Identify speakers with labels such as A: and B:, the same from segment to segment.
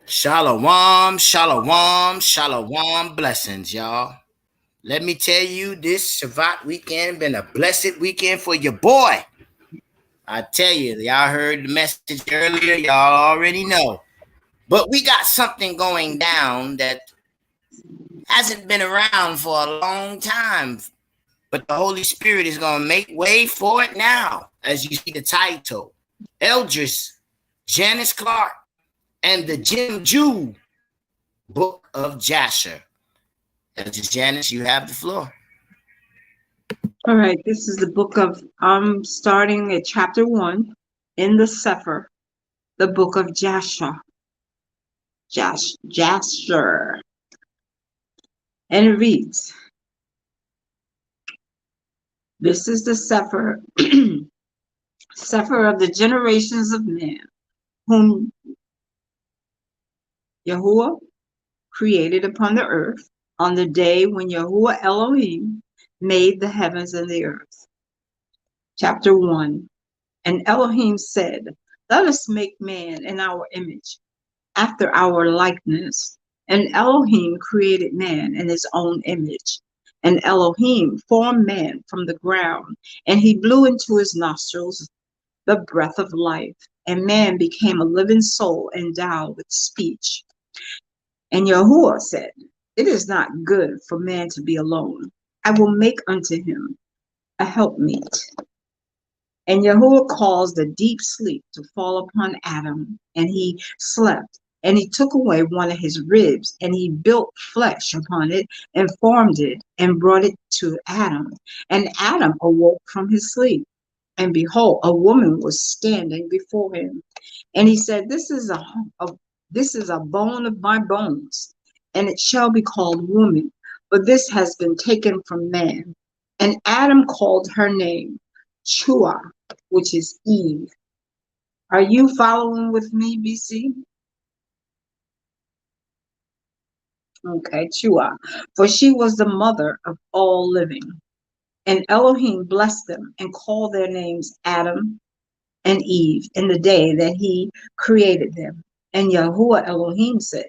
A: Shalom, shalom, shalom, blessings, y'all. Let me tell you, this Shabbat weekend been a blessed weekend for your boy. I tell you, y'all heard the message earlier, y'all already know. But we got something going down that hasn't been around for a long time. But the Holy Spirit is going to make way for it now, as you see the title. Elderess Janus Clark and the Jim Jew Book of Jasher. Elderess Janus, you have the floor.
B: All right, this is the book of, starting at chapter 1 in the Sefer, the book of Jasher. Jasher. And it reads, this is the Sefer, Sefer of the generations of man, whom Yahuwah created upon the earth on the day when Yahuwah Elohim made the heavens and the earth. Chapter 1. And Elohim said, let us make man in our image, after our likeness. And Elohim created man in his own image. And Elohim formed man from the ground, and he blew into his nostrils the breath of life. And man became a living soul endowed with speech. And Yahuwah said, it is not good for man to be alone. I will make unto him a helpmeet. And Yahuwah caused a deep sleep to fall upon Adam, and he slept. And he took away one of his ribs, and he built flesh upon it, and formed it, and brought it to Adam. And Adam awoke from his sleep, and behold, a woman was standing before him. And he said, this is a bone of my bones, and it shall be called woman, but this has been taken from man. And Adam called her name Chua, which is Eve. Are you following with me, BC? Okay, Chua. For she was the mother of all living. And Elohim blessed them and called their names Adam and Eve in the day that he created them. And Yahuwah Elohim said,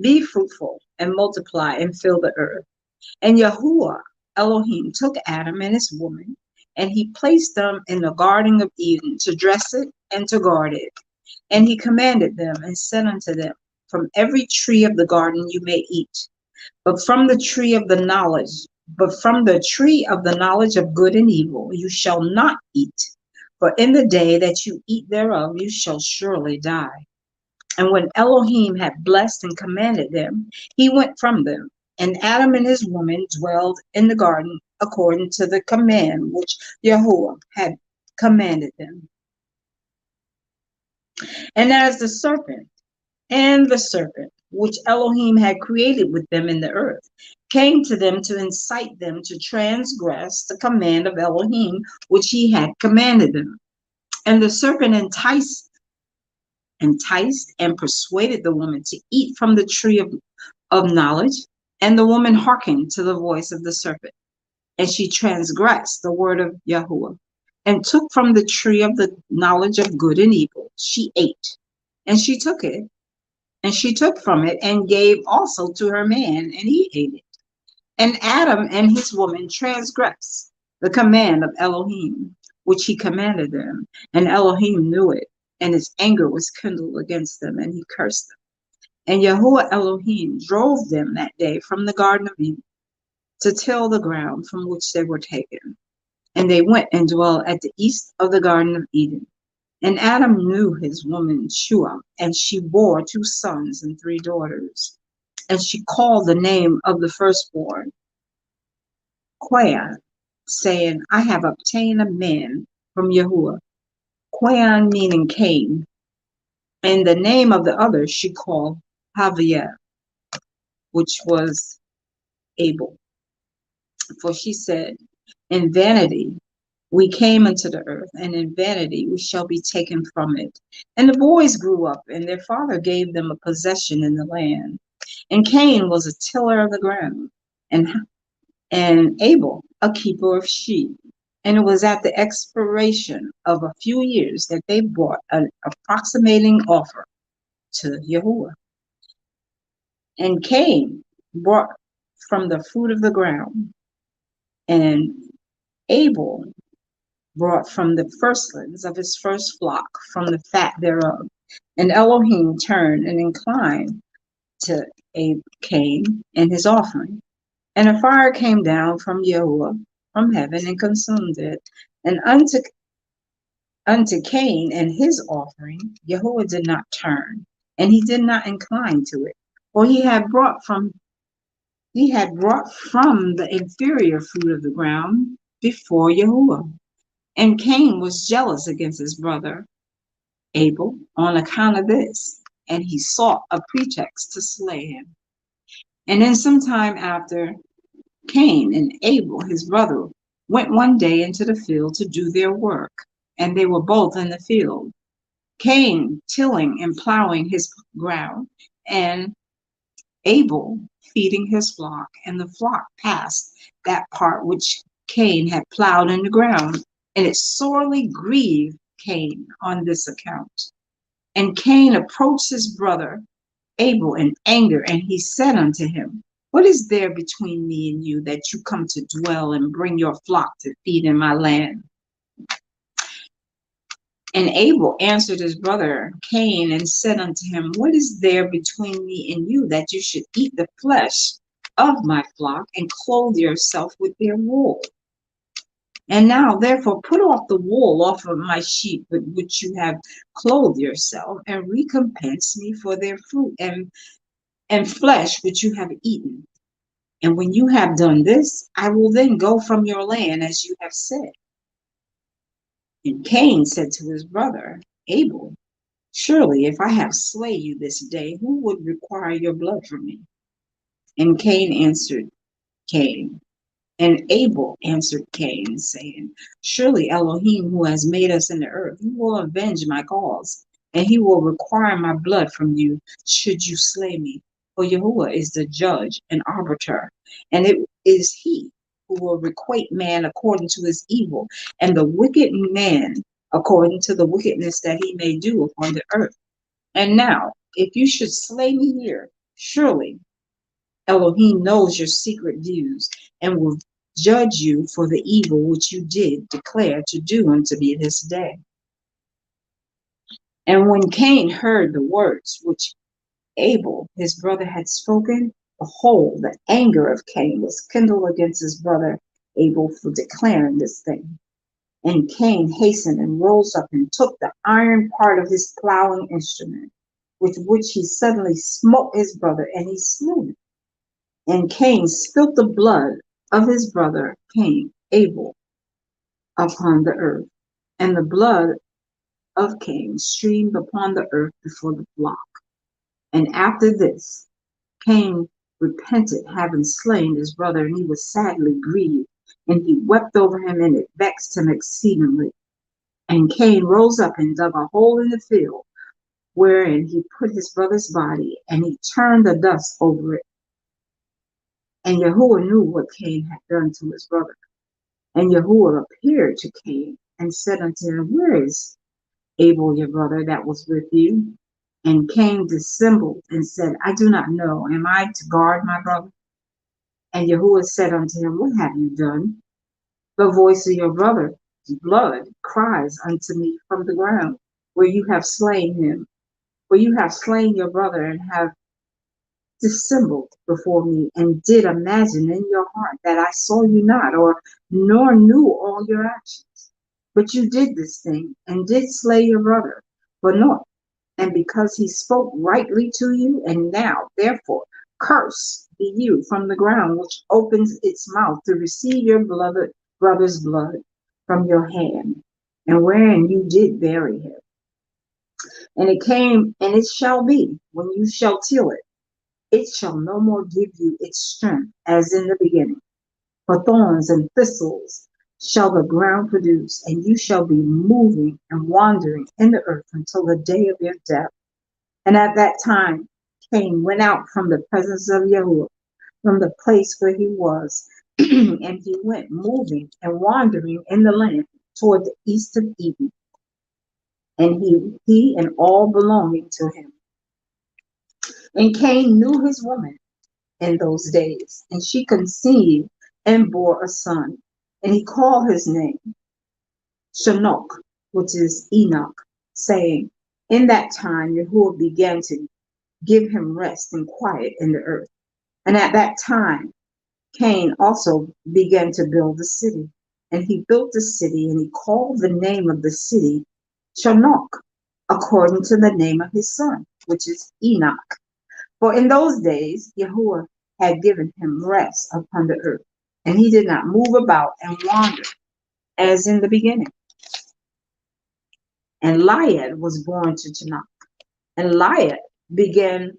B: be fruitful and multiply and fill the earth. And Yahuwah Elohim took Adam and his woman, and he placed them in the Garden of Eden to dress it and to guard it. And he commanded them and said unto them, from every tree of the garden you may eat, but from the tree of the knowledge of good and evil you shall not eat. For in the day that you eat thereof you shall surely die. And when Elohim had blessed and commanded them, he went from them. And Adam and his woman dwelled in the garden according to the command which Yahuwah had commanded them. And as the serpent, which Elohim had created with them in the earth, came to them to incite them to transgress the command of Elohim, which he had commanded them. And the serpent enticed and persuaded the woman to eat from the tree of knowledge, and the woman hearkened to the voice of the serpent, and she transgressed the word of Yahuwah, and took from the tree of the knowledge of good and evil. She ate, and she took from it, and gave also to her man, and he ate it. And Adam and his woman transgressed the command of Elohim, which he commanded them, and Elohim knew it, and his anger was kindled against them, and he cursed them. And Yahuwah Elohim drove them that day from the Garden of Eden to till the ground from which they were taken. And they went and dwelt at the east of the Garden of Eden. And Adam knew his woman Shua, and she bore 2 sons and 3 daughters. And she called the name of the firstborn Quayan, saying, I have obtained a man from Yahuwah. Quayan meaning Cain. And the name of the other she called Javier, which was Abel. For she said, in vanity we came into the earth, and in vanity we shall be taken from it. And the boys grew up, and their father gave them a possession in the land. And Cain was a tiller of the ground, and Abel a keeper of sheep. And it was at the expiration of a few years that they brought an approximating offer to Yahuwah. And Cain brought from the fruit of the ground, and Abel brought from the firstlings of his first flock, from the fat thereof. And Elohim turned and inclined to Cain and his offering. And a fire came down from Yahuwah from heaven and consumed it. And unto Cain and his offering, Yahuwah did not turn, and he did not incline to it, for he had brought from the inferior fruit of the ground before Yahuwah. And Cain was jealous against his brother Abel on account of this, and he sought a pretext to slay him. And then some time after, Cain and Abel, his brother, went one day into the field to do their work, and they were both in the field, Cain tilling and plowing his ground, and Abel feeding his flock. And the flock passed that part which Cain had plowed in the ground, and it sorely grieved Cain on this account. And Cain approached his brother Abel in anger, and he said unto him, What is there between me and you, that you come to dwell and bring your flock to feed in my land? And Abel answered his brother Cain and said unto him, What is there between me and you, that you should eat the flesh of my flock and clothe yourself with their wool? And now, therefore, put off the wool off of my sheep with which you have clothed yourself, and recompense me for their fruit and flesh which you have eaten. And when you have done this, I will then go from your land as you have said. And Cain said to his brother Abel, Surely if I have slain you this day, who would require your blood from me? And Cain answered Cain. And Abel answered Cain, saying, Surely Elohim, who has made us in the earth, he will avenge my cause, and he will require my blood from you, should you slay me. For Yahuwah is the judge and arbiter, and it is he who will requite man according to his evil, and the wicked man according to the wickedness that he may do upon the earth. And now, if you should slay me here, surely Elohim knows your secret views, and will judge you for the evil which you did declare to do unto me this day. And when Cain heard the words which Abel his brother had spoken, behold, the anger of Cain was kindled against his brother Abel for declaring this thing. And Cain hastened and rose up and took the iron part of his plowing instrument, with which he suddenly smote his brother, and he slew him. And Cain spilt the blood of his brother Cain, Abel, upon the earth, and the blood of Cain streamed upon the earth before the flock. And after this, Cain repented having slain his brother, and he was sadly grieved, and he wept over him, and it vexed him exceedingly. And Cain rose up and dug a hole in the field, wherein he put his brother's body, and he turned the dust over it. And Yahuwah knew what Cain had done to his brother. And Yahuwah appeared to Cain and said unto him, Where is Abel your brother that was with you? And Cain dissembled and said, I do not know. Am I to guard my brother? And Yahuwah said unto him, What have you done? The voice of your brother's blood cries unto me from the ground, where you have slain him. For you have slain your brother, and have dissembled before me, and did imagine in your heart that I saw you not, or nor knew all your actions. But you did this thing, and did slay your brother for naught, and because he spoke rightly to you. And now, therefore, curse be you from the ground, which opens its mouth to receive your brother's blood from your hand, and wherein you did bury him. And it came, and it shall be, when you shall till it, it shall no more give you its strength as in the beginning. For thorns and thistles shall the ground produce, and you shall be moving and wandering in the earth until the day of your death. And at that time, Cain went out from the presence of Yahuwah, from the place where he was, and he went moving and wandering in the land toward the east of Eden, and he and all belonging to him. And Cain knew his woman in those days, and she conceived and bore a son, and he called his name Shinnok, which is Enoch, saying, in that time Yahuwah began to give him rest and quiet in the earth. And at that time Cain also began to build a city. And he built the city, and he called the name of the city Shinnok, according to the name of his son, which is Enoch. For in those days Yahuwah had given him rest upon the earth, and he did not move about and wander as in the beginning. And Liad was born to Tanakh. And Liad began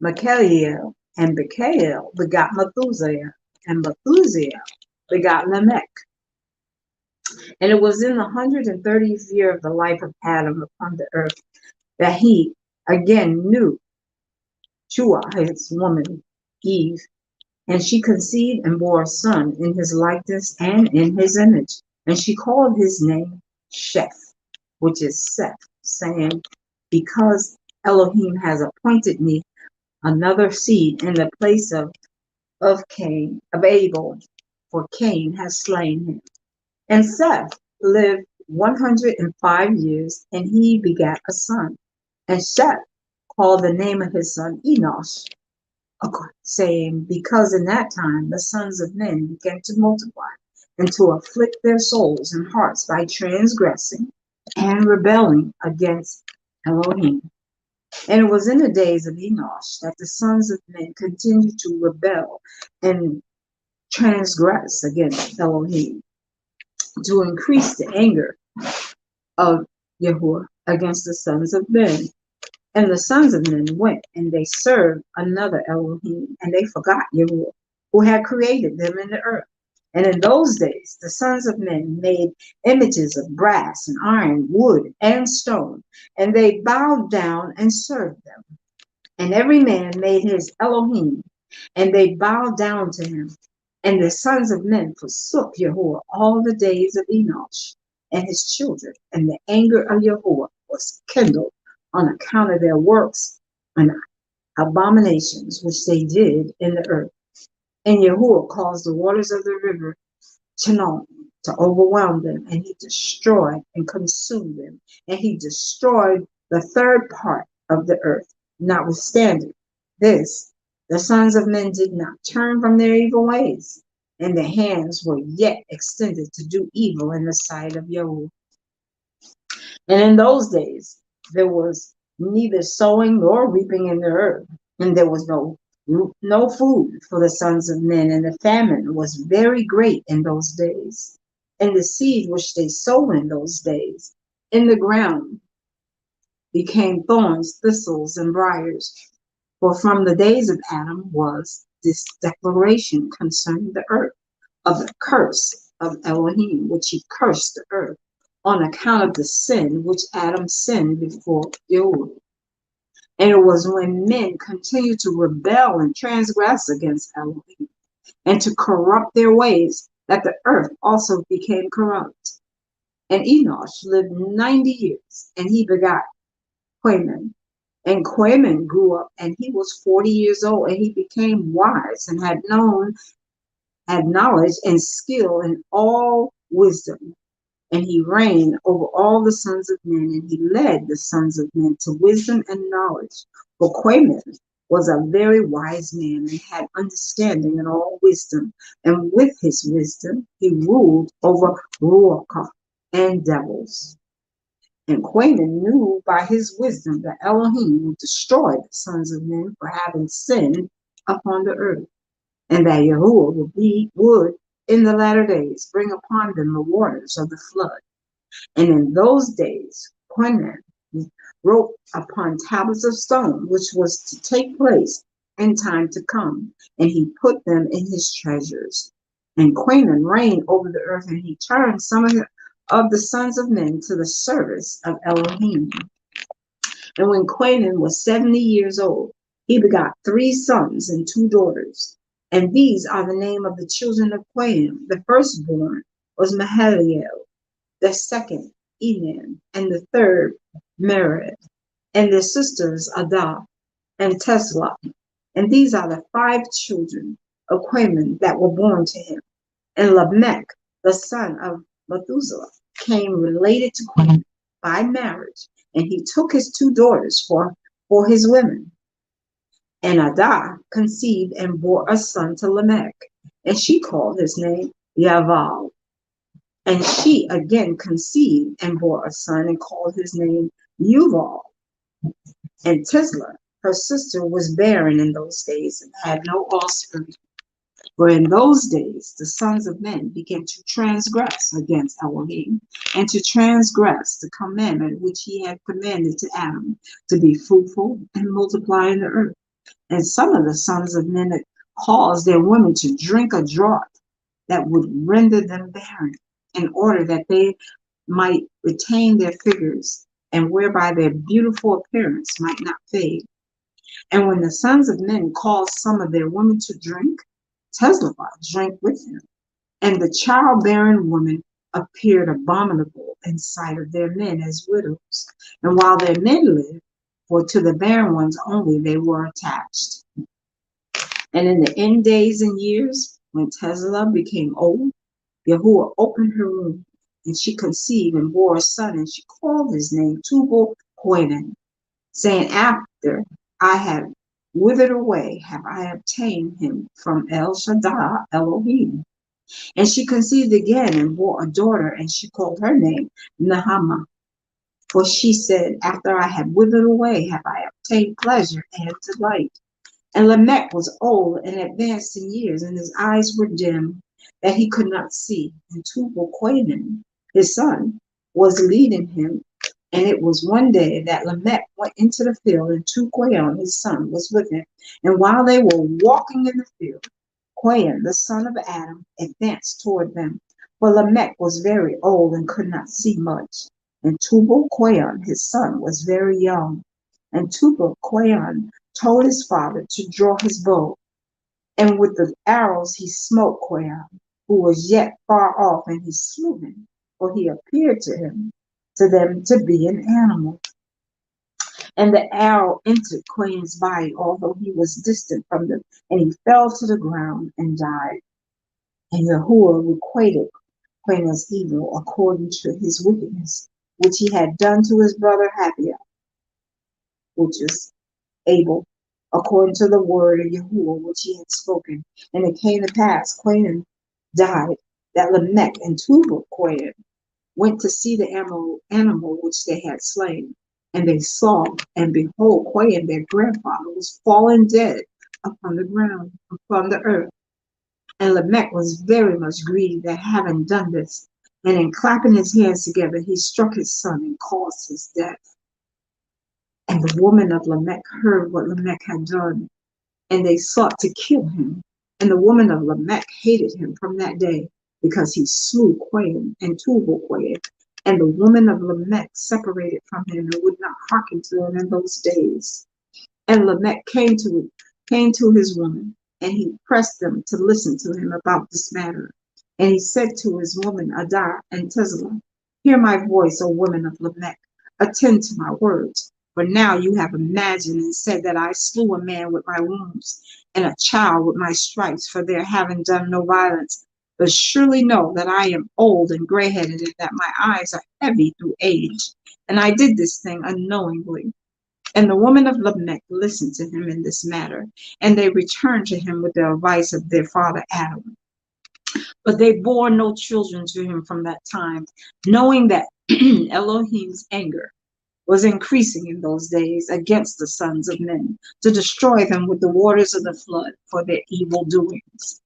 B: Michael, and Michael begot Methuselah, and Methuselah begot Lamech. And it was in the 130th year of the life of Adam upon the earth that he again knew Shua, his woman, Eve, and she conceived and bore a son in his likeness and in his image. And she called his name Sheth, which is Seth, saying, because Elohim has appointed me another seed in the place of Cain, of Abel, for Cain has slain him. And Seth lived 105 years, and he begat a son. And Seth called the name of his son Enosh, saying, because in that time the sons of men began to multiply and to afflict their souls and hearts by transgressing and rebelling against Elohim. And it was in the days of Enosh that the sons of men continued to rebel and transgress against Elohim, to increase the anger of Yahuwah against the sons of men. And the sons of men went and they served another Elohim, and they forgot Yahuwah, who had created them in the earth. And in those days, the sons of men made images of brass and iron, wood and stone, and they bowed down and served them. And every man made his Elohim, and they bowed down to him. And the sons of men forsook Yahuwah all the days of Enosh and his children, and the anger of Yahuwah was kindled on account of their works and abominations which they did in the earth. And Yahuwah caused the waters of the river Chenon to overwhelm them, and he destroyed and consumed them, and he destroyed the third part of the earth. Notwithstanding this, the sons of men did not turn from their evil ways, and their hands were yet extended to do evil in the sight of Yahuwah. And in those days, there was neither sowing nor reaping in the earth, and there was no food for the sons of men, and the famine was very great in those days. And the seed which they sowed in those days in the ground became thorns, thistles, and briars. For from the days of Adam was this declaration concerning the earth of the curse of Elohim, which he cursed the earth on account of the sin which Adam sinned before Yahuwah. And it was when men continued to rebel and transgress against Elohim and to corrupt their ways that the earth also became corrupt. And Enosh lived 90 years, and he begot Quaman. And Quaman grew up, and he was 40 years old, and he became wise and had knowledge and skill in all wisdom. And he reigned over all the sons of men, and he led the sons of men to wisdom and knowledge. For Quaman was a very wise man and had understanding in all wisdom. And with his wisdom, he ruled over Ruach and devils. And Quaman knew by his wisdom that Elohim would destroy the sons of men for having sinned upon the earth, and that Yahuwah would in the latter days bring upon them the waters of the flood. And in those days, Quaman wrote upon tablets of stone, which was to take place in time to come, and he put them in his treasures. And Quaman reigned over the earth, and he turned some of the sons of men to the service of Elohim. And when Quaman was 70 years old, he begot 3 sons and 2 daughters. And these are the name of the children of Quaman. The firstborn was Mahaliel, the second Enan, and the third Mered, and their sisters Adah. and Tesla. And these are the 5 children of Quaman that were born to him. And Lamech, the son of Methuselah, came related to Quaman by marriage, and he took his 2 daughters for his women. And Adah conceived and bore a son to Lamech, and she called his name Yaval. And she again conceived and bore a son and called his name Yuval. And Tisla, her sister, was barren in those days and had no offspring. For in those days the sons of men began to transgress against Elohim and to transgress the commandment which he had commanded to Adam to be fruitful and multiply in the earth. And some of the sons of men had caused their women to drink a draught that would render them barren, in order that they might retain their figures, and whereby their beautiful appearance might not fade. And when the sons of men caused some of their women to drink, Tesla drank with them, and the childbearing women appeared abominable in sight of their men as widows. And while their men lived, for to the barren ones only they were attached. And in the end days and years, when Tesla became old, Yahuwah opened her womb, and she conceived and bore a son, and she called his name Tubal Quanan, saying, After I have withered away, have I obtained him from El Shaddai Elohim. And she conceived again and bore a daughter, and she called her name Nahama. For she said, After I have withered away, have I obtained pleasure and delight. And Lamech was old and advanced in years, and his eyes were dim, that he could not see. And Tubal Quanan, his son, was leading him. And it was one day that Lamech went into the field, and Quayan, his son, was with him. And while they were walking in the field, Quayan, the son of Adam, advanced toward them. For Lamech was very old and could not see much. And Tubal Quayan, his son, was very young. And Tubal Quayan told his father to draw his bow. And with the arrows he smote Quayan, who was yet far off, and he slew him, for he appeared to them to be an animal. And the arrow entered Quayan's body, although he was distant from them, and he fell to the ground and died. And Yahuwah requited Quayan's evil according to his wickedness, which he had done to his brother Habiah, which is Abel, according to the word of Yahuwah which he had spoken. And it came to pass, Quayan died, that Lamech and Tubal Quayan went to see the animal which they had slain. And they saw, and behold, Quayan, their grandfather, was fallen dead upon the ground, upon the earth. And Lamech was very much grieved at having done this. And in clapping his hands together, he struck his son and caused his death. And the woman of Lamech heard what Lamech had done, and they sought to kill him. And the woman of Lamech hated him from that day, because he slew Quayan and Tubal Quayan. And the woman of Lamech separated from him and would not hearken to him in those days. And Lamech came to his woman, and he pressed them to listen to him about this matter. And he said to his woman Adah and Tesla, Hear my voice, O woman of Lamech, attend to my words. For now you have imagined and said that I slew a man with my wounds, and a child with my stripes, for their having done no violence. But surely know that I am old and gray-headed, and that my eyes are heavy through age. And I did this thing unknowingly. And the woman of Lamech listened to him in this matter, and they returned to him with the advice of their father Adam. But they bore no children to him from that time, knowing that Elohim's anger was increasing in those days against the sons of men, to destroy them with the waters of the flood for their evil doings.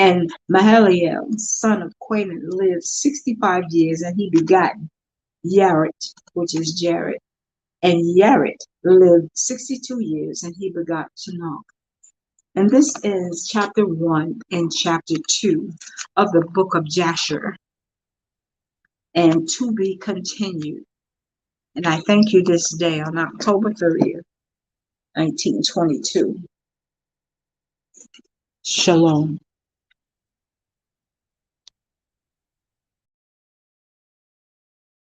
B: And Mahalalel, son of Quanan, lived 65 years, and he begot Yaret, which is Jared. And Yaret lived 62 years, and he begot Shinnah. And this is chapter 1 and chapter 2 of the book of Jasher, and to be continued. And I thank you this day on October 30th, 1922. Shalom.